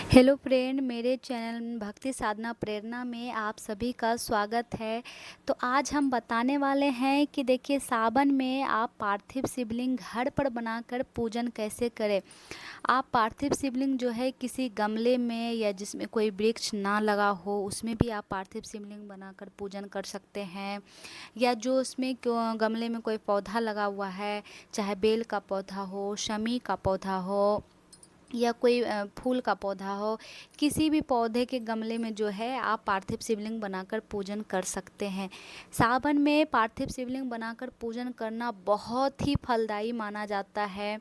Hello friend, मेरे channel भक्ति साधना प्रेरणा में आप सभी का स्वागत है। तो आज हम बताने वाले हैं कि देखिए सावन में आप पार्थिव शिवलिंग घर पर बनाकर पूजन कैसे करें। आप पार्थिव शिवलिंग जो है किसी गमले में या जिसमें कोई वृक्ष ना लगा हो उसमें भी आप पार्थिव शिवलिंग बनाकर पूजन कर सकते हैं। या जो उसमें गमले में कोई पौधा लगा हुआ है, चाहे बेल का पौधा हो, शमी का पौधा हो या कोई फूल का पौधा हो, किसी भी पौधे के गमले में जो है आप पार्थिव शिवलिंग बनाकर पूजन कर सकते हैं। सावन में पार्थिव शिवलिंग बनाकर पूजन करना बहुत ही फलदायी माना जाता है।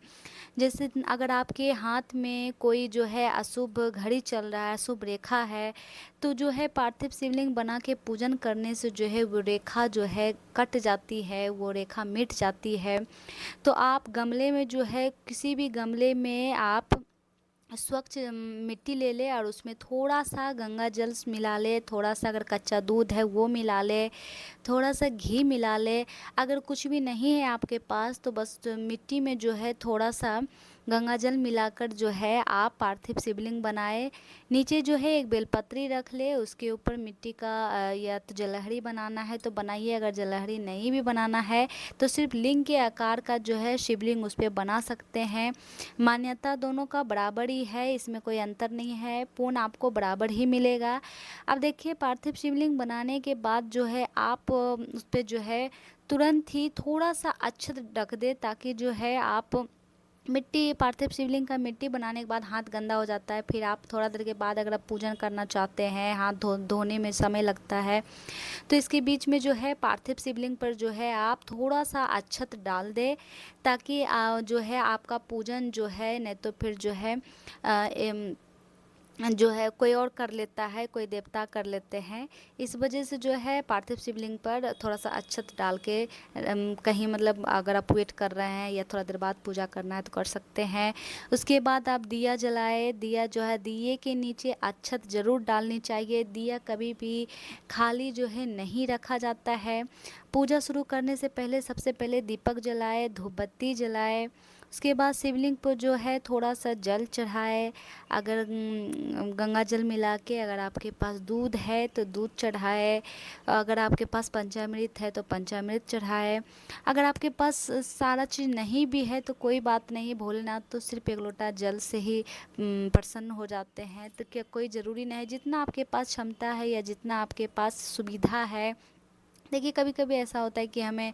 जैसे अगर आपके हाथ में कोई जो है अशुभ घड़ी चल रहा है, अशुभ रेखा है, तो जो है पार्थिव शिवलिंग बना के पूजन करने से जो है वो रेखा जो है कट जाती है, वो रेखा मिट जाती है। तो आप गमले में जो है किसी भी गमले में आप स्वच्छ मिट्टी ले ले और उसमें थोड़ा सा गंगा जल मिला ले, थोड़ा सा अगर कच्चा दूध है वो मिला ले, थोड़ा सा घी मिला ले। अगर कुछ भी नहीं है आपके पास तो बस मिट्टी में जो है थोड़ा सा गंगा जल मिलाकर जो है आप पार्थिव शिवलिंग बनाए। नीचे जो है एक बेलपत्री रख ले, उसके ऊपर मिट्टी का या तो जलहरी बनाना है तो बनाइए, अगर जलहरी नहीं भी बनाना है तो सिर्फ लिंग के आकार का जो है शिवलिंग उस पर बना सकते हैं। मान्यता दोनों का बराबर ही है, इसमें कोई अंतर नहीं है, पुण्य आपको बराबर ही मिलेगा। अब देखिए पार्थिव शिवलिंग बनाने के बाद जो है आप उस पर जो है तुरंत ही थोड़ा सा अक्षत रख दे, ताकि जो है आप मिट्टी पार्थिव शिवलिंग का मिट्टी बनाने के बाद हाथ गंदा हो जाता है। फिर आप थोड़ा देर के बाद अगर आप पूजन करना चाहते हैं, हाथ धोने में समय लगता है, तो इसके बीच में जो है पार्थिव शिवलिंग पर जो है आप थोड़ा सा अक्षत डाल दें, ताकि जो है आपका पूजन जो है, नहीं तो फिर जो है जो है कोई और कर लेता है, कोई देवता कर लेते हैं। इस वजह से जो है पार्थिव शिवलिंग पर थोड़ा सा अक्षत डाल के कहीं मतलब अगर आप वेट कर रहे हैं या थोड़ा देर बाद पूजा करना है तो कर सकते हैं। उसके बाद आप दिया जलाए, दिया जो है दिए के नीचे अक्षत ज़रूर डालनी चाहिए। दिया कभी भी खाली जो है नहीं रखा जाता है। पूजा शुरू करने से पहले सबसे पहले दीपक जलाए, धूपबत्ती जलाए, उसके बाद शिवलिंग पर जो है थोड़ा सा जल चढ़ाए। अगर गंगा जल मिला के, अगर आपके पास दूध है तो दूध चढ़ाए, अगर आपके पास पंचामृत है तो पंचामृत चढ़ाए। अगर आपके पास सारा चीज़ नहीं भी है तो कोई बात नहीं, भोलेनाथ तो सिर्फ एक लोटा जल से ही प्रसन्न हो जाते हैं। तो क्या कोई ज़रूरी नहीं, जितना आपके पास क्षमता है या जितना आपके पास सुविधा है। देखिए कभी कभी ऐसा होता है कि हमें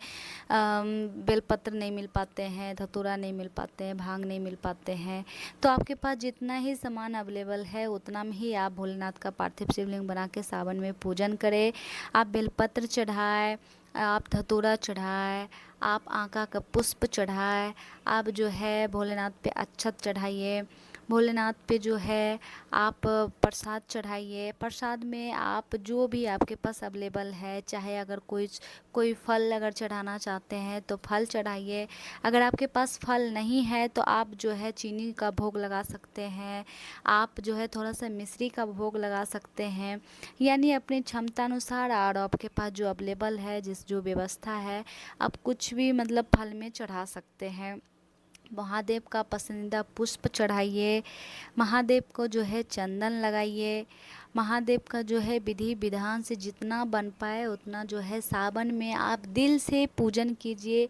बेलपत्र नहीं मिल पाते हैं, धतूरा नहीं मिल पाते हैं, भांग नहीं मिल पाते हैं, तो आपके पास जितना ही सामान अवेलेबल है उतना में ही आप भोलेनाथ का पार्थिव शिवलिंग बना के सावन में पूजन करें। आप बेलपत्र चढ़ाए, आप धतूरा चढ़ाए, आप आका का पुष्प चढ़ाए, आप जो है भोलेनाथ पे अक्षत चढ़ाइए, भोलेनाथ पे जो है आप प्रसाद चढ़ाइए। प्रसाद में आप जो भी आपके पास अवेलेबल है, चाहे अगर कोई फल अगर चढ़ाना चाहते हैं तो फल चढ़ाइए। अगर आपके पास फल नहीं है तो आप जो है चीनी का भोग लगा सकते हैं, आप जो है थोड़ा सा मिश्री का भोग लगा सकते हैं। यानी अपनी क्षमता अनुसार और आपके पास जो अवेलेबल है, जिस जो व्यवस्था है, आप कुछ भी मतलब फल में चढ़ा सकते हैं। महादेव का पसंदीदा पुष्प चढ़ाइए, महादेव को जो है चंदन लगाइए। महादेव का जो है विधि विधान से जितना बन पाए उतना जो है सावन में आप दिल से पूजन कीजिए।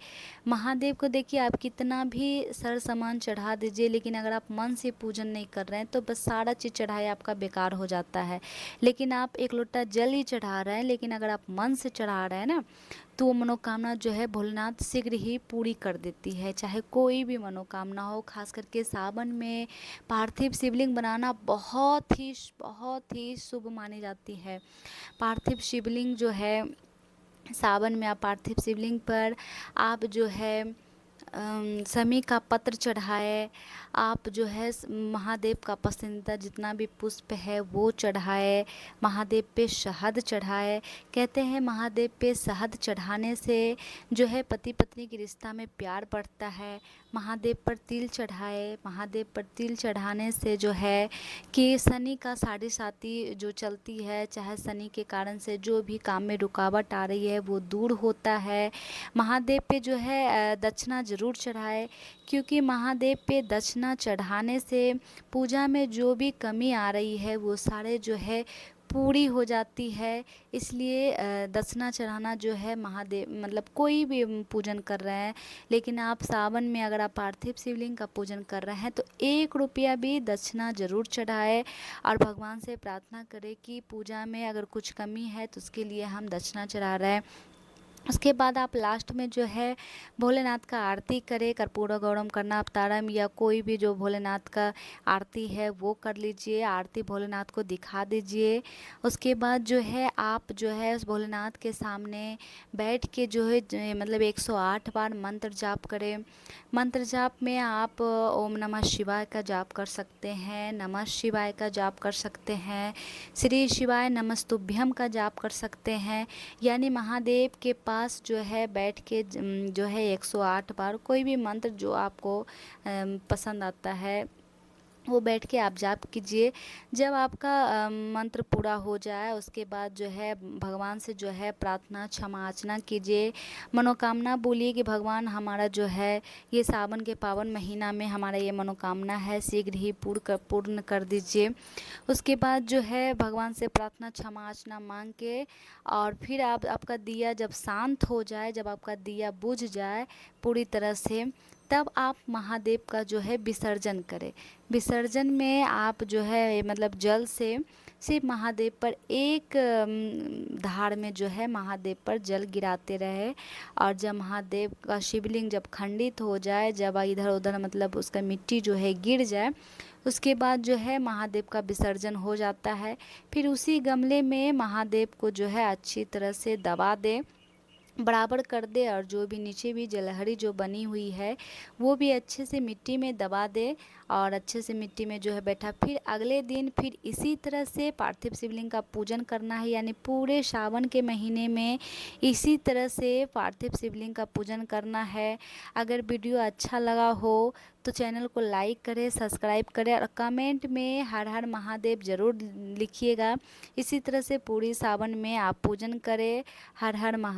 महादेव को देखिए आप कितना भी सर सामान चढ़ा दीजिए, लेकिन अगर आप मन से पूजन नहीं कर रहे हैं तो बस सारा चीज़ चढ़ाए आपका बेकार हो जाता है। लेकिन आप एक लोटा जल ही चढ़ा रहे हैं, लेकिन अगर आप मन से चढ़ा रहे हैं ना, तो वो मनोकामना जो है भोलेनाथ शीघ्र ही पूरी कर देती है, चाहे कोई भी मनोकामना हो। खास करके सावन में पार्थिव शिवलिंग बनाना बहुत ही शुभ मानी जाती है। पार्थिव शिवलिंग जो है सावन में आप पार्थिव शिवलिंग पर आप जो है समी का पत्र चढ़ाए, आप जो है महादेव का पसंदीदा जितना भी पुष्प है वो चढ़ाए, महादेव पे शहद चढ़ाए। कहते हैं महादेव पे शहद चढ़ाने से जो है पति पत्नी के रिश्ता में प्यार बढ़ता है, महादेव पर तिल चढ़ाए। महादेव पर तिल चढ़ाने से जो है कि शनि का साढ़े साती जो चलती है, चाहे शनि के कारण से जो भी काम में रुकावट आ रही है वो दूर होता है। महादेव पे जो है दक्षिणा ज़रूर चढ़ाए, क्योंकि महादेव पे दक्षिणा चढ़ाने से पूजा में जो भी कमी आ रही है वो सारे जो है पूरी हो जाती है। इसलिए दक्षिणा चढ़ाना जो है महादेव मतलब कोई भी पूजन कर रहे हैं, लेकिन आप सावन में अगर आप पार्थिव शिवलिंग का पूजन कर रहे हैं तो 1 रुपया भी दक्षिणा ज़रूर चढ़ाए और भगवान से प्रार्थना करें कि पूजा में अगर कुछ कमी है तो उसके लिए हम दक्षिणा चढ़ा रहे हैं। उसके बाद आप लास्ट में जो है भोलेनाथ का आरती करें, कर्पूर गौरम करुणावतारम या कोई भी जो भोलेनाथ का आरती है वो कर लीजिए, आरती भोलेनाथ को दिखा दीजिए। उसके बाद जो है आप जो है उस भोलेनाथ के सामने बैठ के जो है मतलब 108 बार मंत्र जाप करें। मंत्र जाप में आप ओम नमः शिवाय का जाप कर सकते हैं, नमः शिवाय का जाप कर सकते हैं, श्री शिवाय नमस्तुभ्यम का जाप कर सकते हैं। यानी महादेव के पास जो है बैठ के जो है 108 बार कोई भी मंत्र जो आपको पसंद आता है वो बैठ के आप जाप कीजिए। जब आपका मंत्र पूरा हो जाए उसके बाद जो है भगवान से जो है प्रार्थना क्षमा याचना कीजिए, मनोकामना बोलिए कि भगवान हमारा जो है ये सावन के पावन महीना में हमारा ये मनोकामना है शीघ्र ही पूर्ण कर दीजिए। उसके बाद जो है भगवान से प्रार्थना क्षमा याचना मांग के और फिर आपका दिया जब शांत हो जाए, जब आपका दिया बुझ जाए पूरी तरह से, तब आप महादेव का जो है विसर्जन करें। विसर्जन में आप जो है मतलब जल से सिर्फ महादेव पर एक धार में जो है महादेव पर जल गिराते रहे। और जब महादेव का शिवलिंग जब खंडित हो जाए, जब इधर उधर मतलब उसका मिट्टी जो है गिर जाए, उसके बाद जो है महादेव का विसर्जन हो जाता है। फिर उसी गमले में महादेव को जो है अच्छी तरह से दबा दें, बराबर कर दे और जो भी नीचे भी जलहरी जो बनी हुई है वो भी अच्छे से मिट्टी में दबा दे और अच्छे से मिट्टी में जो है बैठा। फिर अगले दिन फिर इसी तरह से पार्थिव शिवलिंग का पूजन करना है, यानी पूरे सावन के महीने में इसी तरह से पार्थिव शिवलिंग का पूजन करना है। अगर वीडियो अच्छा लगा हो तो चैनल को लाइक करें, सब्सक्राइब करें और कमेंट में हर हर महादेव ज़रूर लिखिएगा। इसी तरह से पूरी सावन में आप पूजन करें। हर हर महा